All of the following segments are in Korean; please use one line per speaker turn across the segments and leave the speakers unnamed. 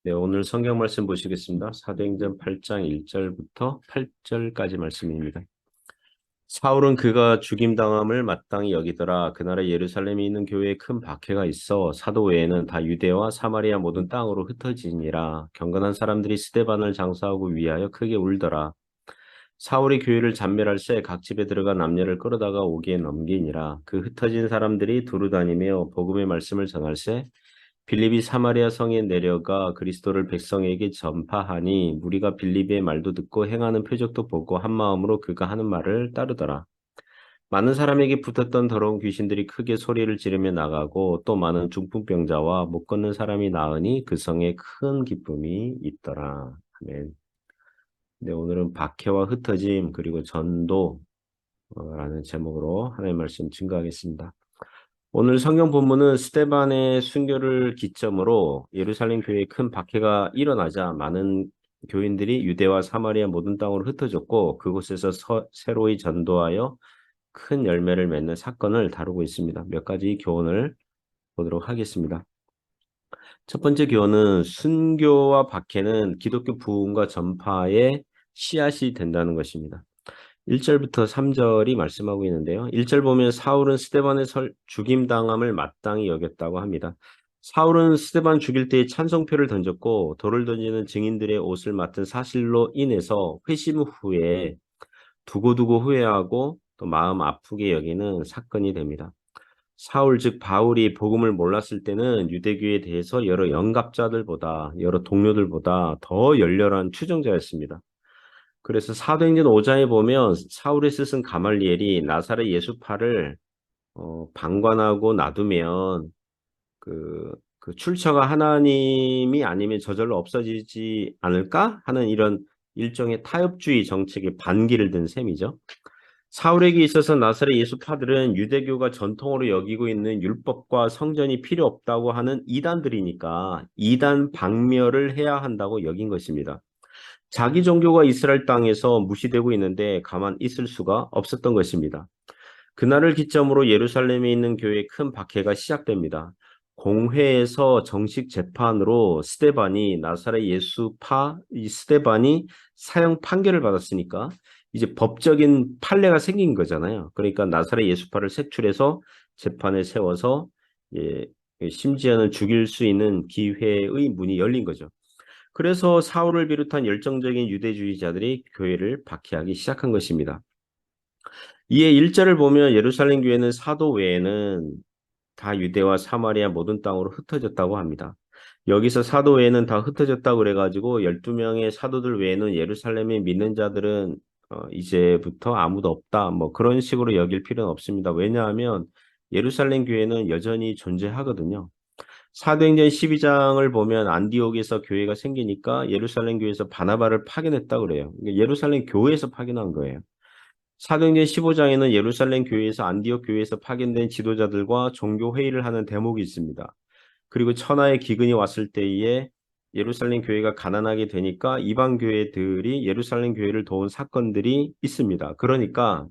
네, 오늘 성경 말씀 보시겠습니다. 사도행전 8장 1절부터 8절까지 말씀입니다. 사울은 그가 죽임당함을 마땅히 여기더라. 그날에 예루살렘에 있는 교회에 큰 박해가 있어 사도 외에는 다 유대와 사마리아 모든 땅으로 흩어지니라. 경건한 사람들이 스데반을 장사하고 위하여 크게 울더라. 사울이 교회를 잔멸할새 각 집에 들어가 남녀를 끌어다가 오기에 넘기니라. 그 흩어진 사람들이 두루다니며 복음의 말씀을 전할새 빌립이 사마리아 성에 내려가 그리스도를 백성에게 전파하니 무리가 빌립의 말도 듣고 행하는 표적도 보고 한 마음으로 그가 하는 말을 따르더라. 많은 사람에게 붙었던 더러운 귀신들이 크게 소리를 지르며 나가고 또 많은 중풍병자와 못 걷는 사람이 나으니 그 성에 큰 기쁨이 있더라. 아멘. 네, 오늘은 박해와 흩어짐 그리고 전도라는 제목으로 하나님의 말씀 증거하겠습니다. 오늘 성경 본문은 스데반의 순교를 기점으로 예루살렘 교회에 큰 박해가 일어나자 많은 교인들이 유대와 사마리아 모든 땅으로 흩어졌고 그곳에서 새로이 전도하여 큰 열매를 맺는 사건을 다루고 있습니다. 몇 가지 교훈을 보도록 하겠습니다. 첫 번째 교훈은 순교와 박해는 기독교 부흥과 전파의 씨앗이 된다는 것입니다. 1절부터 3절이 말씀하고 있는데요. 1절 보면 사울은 스데반의 죽임당함을 마땅히 여겼다고 합니다. 사울은 스데반 죽일 때에 찬송표를 던졌고 돌을 던지는 증인들의 옷을 맡은 사실로 인해서 회심 후에 두고두고 후회하고 또 마음 아프게 여기는 사건이 됩니다. 사울 즉 바울이 복음을 몰랐을 때는 유대교에 대해서 여러 영갑자들보다 여러 동료들보다 더 열렬한 추종자였습니다. 그래서 사도행전 5장에 보면 사울의 스승 가말리엘이 나사렛 예수파를 방관하고 놔두면 그 출처가 하나님이 아니면 저절로 없어지지 않을까 하는 이런 일종의 타협주의 정책에 반기를 든 셈이죠. 사울에게 있어서 나사렛 예수파들은 유대교가 전통으로 여기고 있는 율법과 성전이 필요 없다고 하는 이단들이니까 이단 박멸을 해야 한다고 여긴 것입니다. 자기 종교가 이스라엘 땅에서 무시되고 있는데 가만 있을 수가 없었던 것입니다. 그날을 기점으로 예루살렘에 있는 교회에 큰 박해가 시작됩니다. 공회에서 정식 재판으로 스데반이 나사렛 예수파 이 스데반이 사형 판결을 받았으니까 이제 법적인 판례가 생긴 거잖아요. 그러니까 나사렛 예수파를 색출해서 재판에 세워서 예, 심지어는 죽일 수 있는 기회의 문이 열린 거죠. 그래서 사울을 비롯한 열정적인 유대주의자들이 교회를 박해하기 시작한 것입니다. 이에 1절을 보면 예루살렘 교회는 사도 외에는 다 유대와 사마리아 모든 땅으로 흩어졌다고 합니다. 여기서 사도 외에는 다 흩어졌다고 그래가지고 12명의 사도들 외에는 예루살렘에 믿는 자들은 이제부터 아무도 없다. 뭐 그런 식으로 여길 필요는 없습니다. 왜냐하면 예루살렘 교회는 여전히 존재하거든요. 사도행전 12장을 보면 안디옥에서 교회가 생기니까 예루살렘 교회에서 바나바를 파견했다고 그래요. 그러니까 예루살렘 교회에서 파견한 거예요. 사도행전 15장에는 예루살렘 교회에서 안디옥 교회에서 파견된 지도자들과 종교 회의를 하는 대목이 있습니다. 그리고 천하의 기근이 왔을 때에 예루살렘 교회가 가난하게 되니까 이방 교회들이 예루살렘 교회를 도운 사건들이 있습니다. 그러니까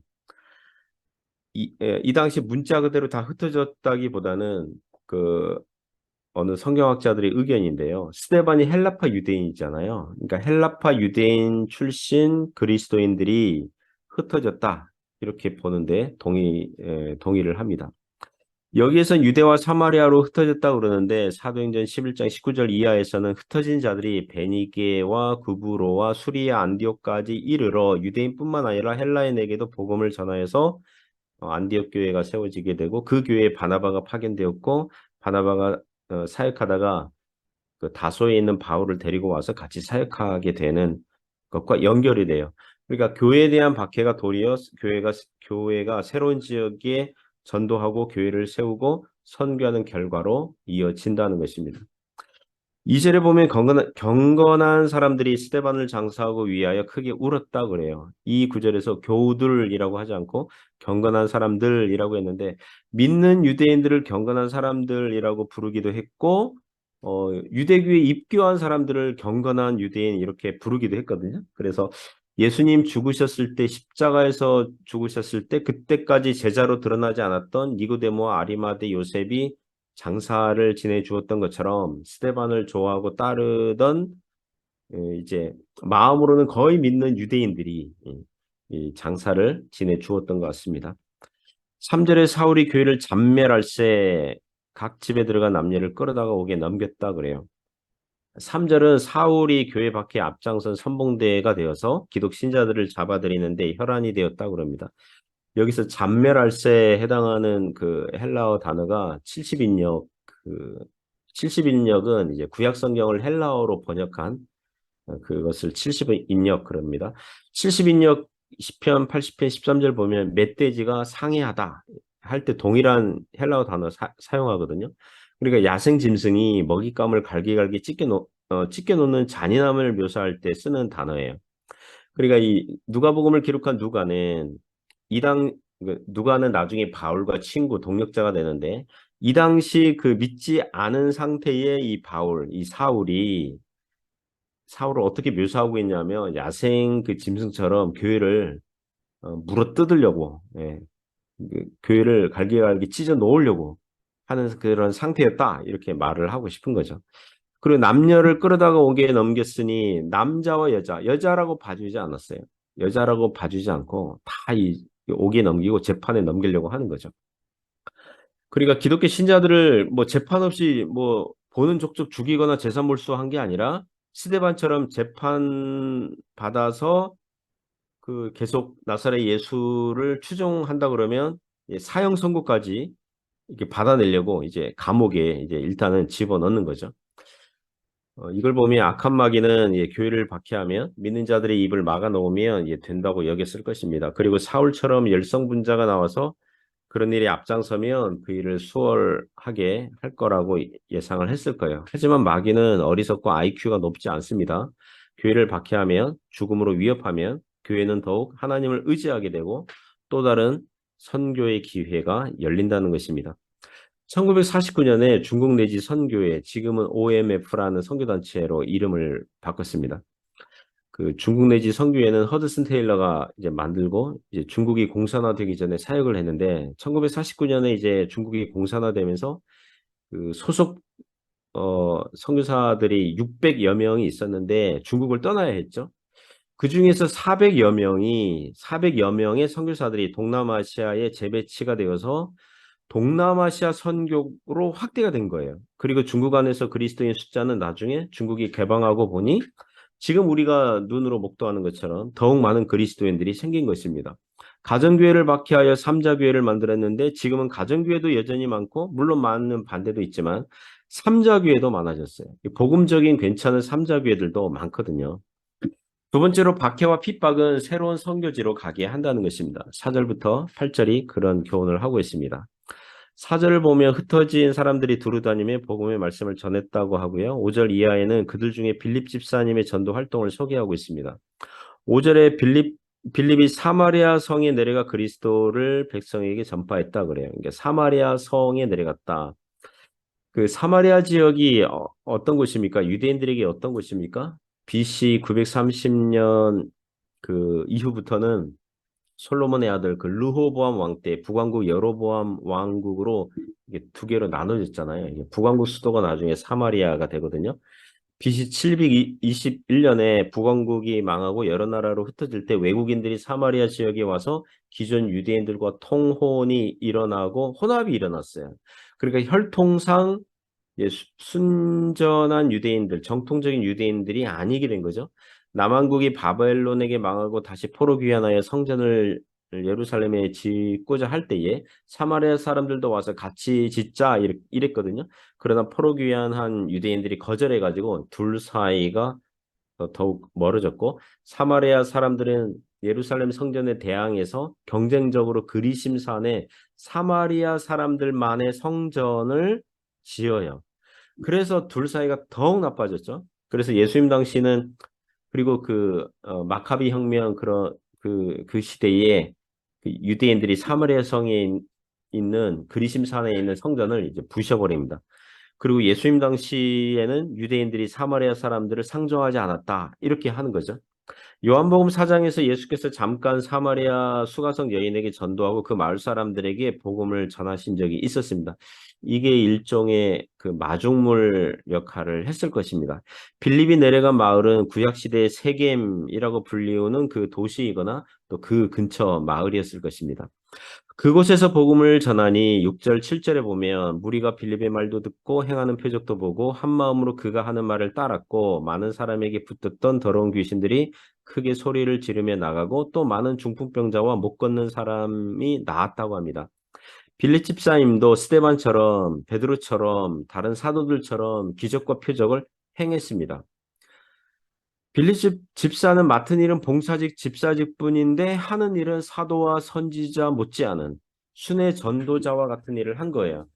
이 당시 문자 그대로 다 흩어졌다기보다는 그 어느 성경학자들의 의견인데요. 스데반이 헬라파 유대인이잖아요. 그러니까 헬라파 유대인 출신 그리스도인들이 흩어졌다. 이렇게 보는데 동의를 합니다. 여기에서 유대와 사마리아로 흩어졌다고 그러는데 사도행전 11장 19절 이하에서는 흩어진 자들이 베니게와 구브로와 수리아 안디옥까지 이르러 유대인뿐만 아니라 헬라인에게도 복음을 전하여서 안디옥 교회가 세워지게 되고 그 교회에 바나바가 파견되었고 바나바가 사역하다가 그 다소에 있는 바울을 데리고 와서 같이 사역하게 되는 것과 연결이 돼요. 그러니까 교회에 대한 박해가 도리어 교회가 새로운 지역에 전도하고 교회를 세우고 선교하는 결과로 이어진다는 것입니다. 2절에 보면 경건한 사람들이 스데반을 장사하고 위하여 크게 울었다 그래요. 이 구절에서 교우들이라고 하지 않고 경건한 사람들이라고 했는데 믿는 유대인들을 경건한 사람들이라고 부르기도 했고 유대교에 입교한 사람들을 경건한 유대인 이렇게 부르기도 했거든요. 그래서 예수님 죽으셨을 때 십자가에서 죽으셨을 때 그때까지 제자로 드러나지 않았던 니고데모와 아리마대 요셉이 장사를 지내 주었던 것처럼 스데반을 좋아하고 따르던 이제 마음으로는 거의 믿는 유대인들이 이 장사를 지내 주었던 것 같습니다. 3절에 사울이 교회를 잔멸할세 각 집에 들어가 남녀를 끌어다가 옥에 넘겼다 그래요. 3절은 사울이 교회 밖에 앞장선 선봉대가 되어서 기독 신자들을 잡아들이는데 혈안이 되었다고 그럽니다. 여기서 잔멸할세에 해당하는 그 헬라어 단어가 70인역, 그 70인역은 이제 구약 성경을 헬라어로 번역한 그것을 70인역 그럽니다. 70인역 10편, 80편, 13절 보면 멧돼지가 상해하다 할 때 동일한 헬라어 단어 사용하거든요. 그러니까 야생 짐승이 먹잇감을 갈기갈기 찢겨 놓는 잔인함을 묘사할 때 쓰는 단어예요. 그러니까 이 누가복음을 기록한 누가는 누가는 나중에 바울과 친구 동역자가 되는데 이 당시 그 믿지 않은 상태의 이 바울, 이 사울을 어떻게 묘사하고 있냐면 야생 그 짐승처럼 교회를 물어뜯으려고 교회를 갈기갈기 찢어 놓으려고 하는 그런 상태였다 이렇게 말을 하고 싶은 거죠. 그리고 남녀를 끌어다가 옥에 넘겼으니 남자와 여자라고 봐주지 않았어요. 여자라고 봐주지 않고 다 이 옥에 넘기고 재판에 넘기려고 하는 거죠. 그러니까 기독교 신자들을 뭐 재판 없이 뭐 보는 족족 죽이거나 재산 몰수한 게 아니라 스데반처럼 재판 받아서 그 계속 나사렛 예수를 추종한다 그러면 사형 선고까지 이렇게 받아내려고 이제 감옥에 이제 일단은 집어넣는 거죠. 이걸 보면 악한 마귀는 교회를 박해하면 믿는 자들의 입을 막아 놓으면 된다고 여겼을 것입니다. 그리고 사울처럼 열성분자가 나와서 그런 일에 앞장서면 그 일을 수월하게 할 거라고 예상을 했을 거예요. 하지만 마귀는 어리석고 IQ가 높지 않습니다. 교회를 박해하면 죽음으로 위협하면 교회는 더욱 하나님을 의지하게 되고 또 다른 선교의 기회가 열린다는 것입니다. 1949년에 중국 내지 선교회, 지금은 OMF라는 선교단체로 이름을 바꿨습니다. 그 중국 내지 선교회는 허드슨 테일러가 이제 만들고 이제 중국이 공산화되기 전에 사역을 했는데 1949년에 이제 중국이 공산화되면서 그 소속 선교사들이 600여 명이 있었는데 중국을 떠나야 했죠. 그 중에서 400여 명의 선교사들이 동남아시아에 재배치가 되어서 동남아시아 선교로 확대가 된 거예요. 그리고 중국 안에서 그리스도인 숫자는 나중에 중국이 개방하고 보니 지금 우리가 눈으로 목도하는 것처럼 더욱 많은 그리스도인들이 생긴 것입니다. 가정교회를 박해하여 삼자교회를 만들었는데 지금은 가정교회도 여전히 많고 물론 많은 반대도 있지만 삼자교회도 많아졌어요. 복음적인 괜찮은 삼자교회들도 많거든요. 두 번째로 박해와 핍박은 새로운 선교지로 가게 한다는 것입니다. 4절부터 8절이 그런 교훈을 하고 있습니다. 4절을 보면 흩어진 사람들이 두루다니며 복음의 말씀을 전했다고 하고요. 5절 이하에는 그들 중에 빌립 집사님의 전도 활동을 소개하고 있습니다. 5절에 빌립이 사마리아 성에 내려가 그리스도를 백성에게 전파했다 그래요. 그러니까 사마리아 성에 내려갔다. 그 사마리아 지역이 어떤 곳입니까? 유대인들에게 어떤 곳입니까? BC 930년 그 이후부터는 솔로몬의 아들 그 르호보암 왕 때 북왕국 여로보암 왕국으로 이게 두 개로 나눠졌잖아요. 이게 북왕국 수도가 나중에 사마리아가 되거든요. BC 721년에 북왕국이 망하고 여러 나라로 흩어질 때 외국인들이 사마리아 지역에 와서 기존 유대인들과 통혼이 일어나고 혼합이 일어났어요. 그러니까 혈통상 순전한 유대인들, 정통적인 유대인들이 아니게 된 거죠. 남왕국이 바벨론에게 망하고 다시 포로 귀환하여 성전을 예루살렘에 짓고자 할 때에 사마리아 사람들도 와서 같이 짓자 이랬거든요. 그러나 포로 귀환한 유대인들이 거절해가지고 둘 사이가 더욱 멀어졌고 사마리아 사람들은 예루살렘 성전에 대항해서 경쟁적으로 그리심산에 사마리아 사람들만의 성전을 지어요. 그래서 둘 사이가 더욱 나빠졌죠. 그래서 예수님 당시는 그리고 그 마카비 혁명 그런 그 시대에 그 유대인들이 사마리아 성에 있는 그리심산에 있는 성전을 이제 부셔버립니다. 그리고 예수님 당시에는 유대인들이 사마리아 사람들을 상종하지 않았다 이렇게 하는 거죠. 요한복음 4장에서 예수께서 잠깐 사마리아 수가성 여인에게 전도하고 그 마을 사람들에게 복음을 전하신 적이 있었습니다. 이게 일종의 그 마중물 역할을 했을 것입니다. 빌립이 내려간 마을은 구약시대의 세겜이라고 불리우는 그 도시이거나 또 그 근처 마을이었을 것입니다. 그곳에서 복음을 전하니 6절, 7절에 보면 무리가 빌립의 말도 듣고 행하는 표적도 보고 한 마음으로 그가 하는 말을 따랐고 많은 사람에게 붙었던 더러운 귀신들이 크게 소리를 지르며 나가고 또 많은 중풍병자와 못 걷는 사람이 나았다고 합니다. 빌립 집사님도 스데반처럼 베드로처럼 다른 사도들처럼 기적과 표적을 행했습니다. 빌립 집사는 맡은 일은 봉사직 집사직뿐인데 하는 일은 사도와 선지자 못지않은 순회 전도자와 같은 일을 한 거예요.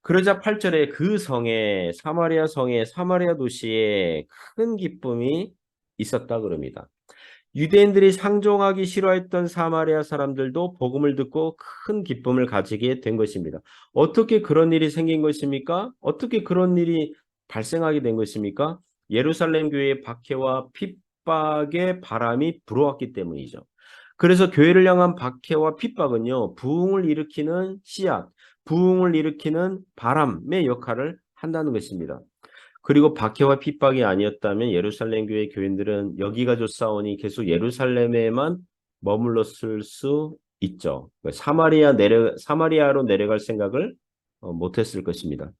그러자 8절에 그 성에 사마리아 성에 사마리아 도시에 큰 기쁨이 있었다 그럽니다. 유대인들이 상종하기 싫어했던 사마리아 사람들도 복음을 듣고 큰 기쁨을 가지게 된 것입니다. 어떻게 그런 일이 생긴 것입니까? 어떻게 그런 일이 발생하게 된 것입니까? 예루살렘 교회의 박해와 핍박의 바람이 불어왔기 때문이죠. 그래서 교회를 향한 박해와 핍박은요, 부흥을 일으키는 씨앗, 부흥을 일으키는 바람의 역할을 한다는 것입니다. 그리고 박해와 핍박이 아니었다면 예루살렘 교회 교인들은 여기가 좋사오니 계속 예루살렘에만 머물렀을 수 있죠. 사마리아로 내려갈 생각을 못했을 것입니다.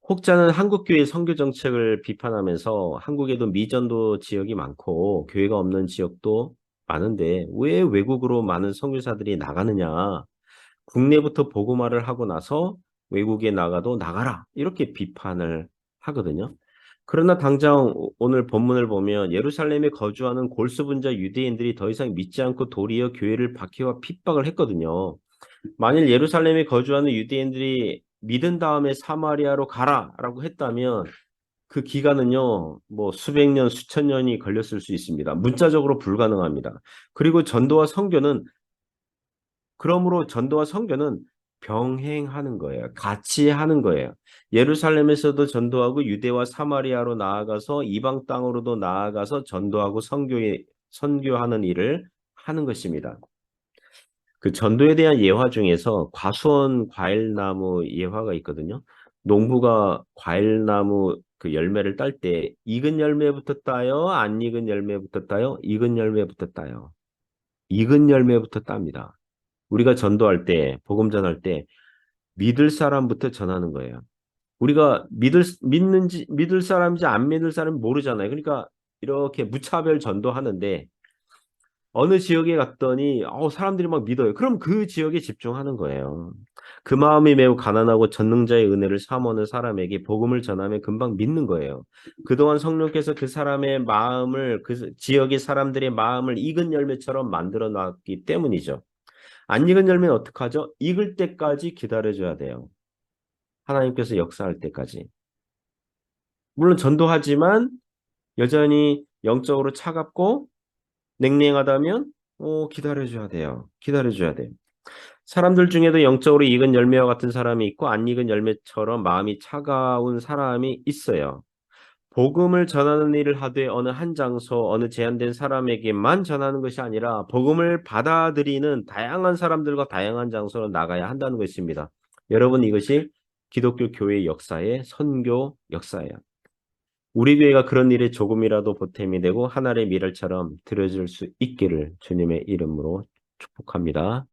혹자는 한국교회 선교 정책을 비판하면서 한국에도 미전도 지역이 많고 교회가 없는 지역도 많은데 왜 외국으로 많은 선교사들이 나가느냐? 국내부터 복음화를 하고 나서 외국에 나가도 나가라 이렇게 비판을 하거든요. 그러나 당장 오늘 본문을 보면 예루살렘에 거주하는 골수분자 유대인들이 더 이상 믿지 않고 도리어 교회를 박해와 핍박을 했거든요. 만일 예루살렘에 거주하는 유대인들이 믿은 다음에 사마리아로 가라라고 했다면 그 기간은요, 뭐 수백 년, 수천 년이 걸렸을 수 있습니다. 문자적으로 불가능합니다. 그리고 그러므로 전도와 선교는 병행하는 거예요. 같이 하는 거예요. 예루살렘에서도 전도하고 유대와 사마리아로 나아가서 이방 땅으로도 나아가서 전도하고 선교하는 일을 하는 것입니다. 그 전도에 대한 예화 중에서 과수원 과일나무 예화가 있거든요. 농부가 과일나무 그 열매를 딸 때 익은 열매부터 따요? 안 익은 열매부터 따요? 익은 열매부터 따요. 익은 열매부터 땁니다. 우리가 전도할 때, 복음 전할 때 믿을 사람부터 전하는 거예요. 우리가 믿을 사람인지 안 믿을 사람인지 모르잖아요. 그러니까 이렇게 무차별 전도하는데 어느 지역에 갔더니 사람들이 막 믿어요. 그럼 그 지역에 집중하는 거예요. 그 마음이 매우 가난하고 전능자의 은혜를 사모하는 사람에게 복음을 전하면 금방 믿는 거예요. 그동안 성령께서 그 사람의 마음을 그 지역의 사람들의 마음을 익은 열매처럼 만들어 놨기 때문이죠. 안 익은 열매는 어떡하죠? 익을 때까지 기다려줘야 돼요. 하나님께서 역사할 때까지. 물론 전도하지만 여전히 영적으로 차갑고 냉랭하다면 기다려줘야 돼요. 기다려줘야 돼요. 사람들 중에도 영적으로 익은 열매와 같은 사람이 있고 안 익은 열매처럼 마음이 차가운 사람이 있어요. 복음을 전하는 일을 하되 어느 한 장소, 어느 제한된 사람에게만 전하는 것이 아니라 복음을 받아들이는 다양한 사람들과 다양한 장소로 나가야 한다는 것입니다. 여러분 이것이 기독교 교회 역사의 선교 역사예요. 우리 교회가 그런 일에 조금이라도 보탬이 되고 하나의 미랄처럼 들어줄 수 있기를 주님의 이름으로 축복합니다.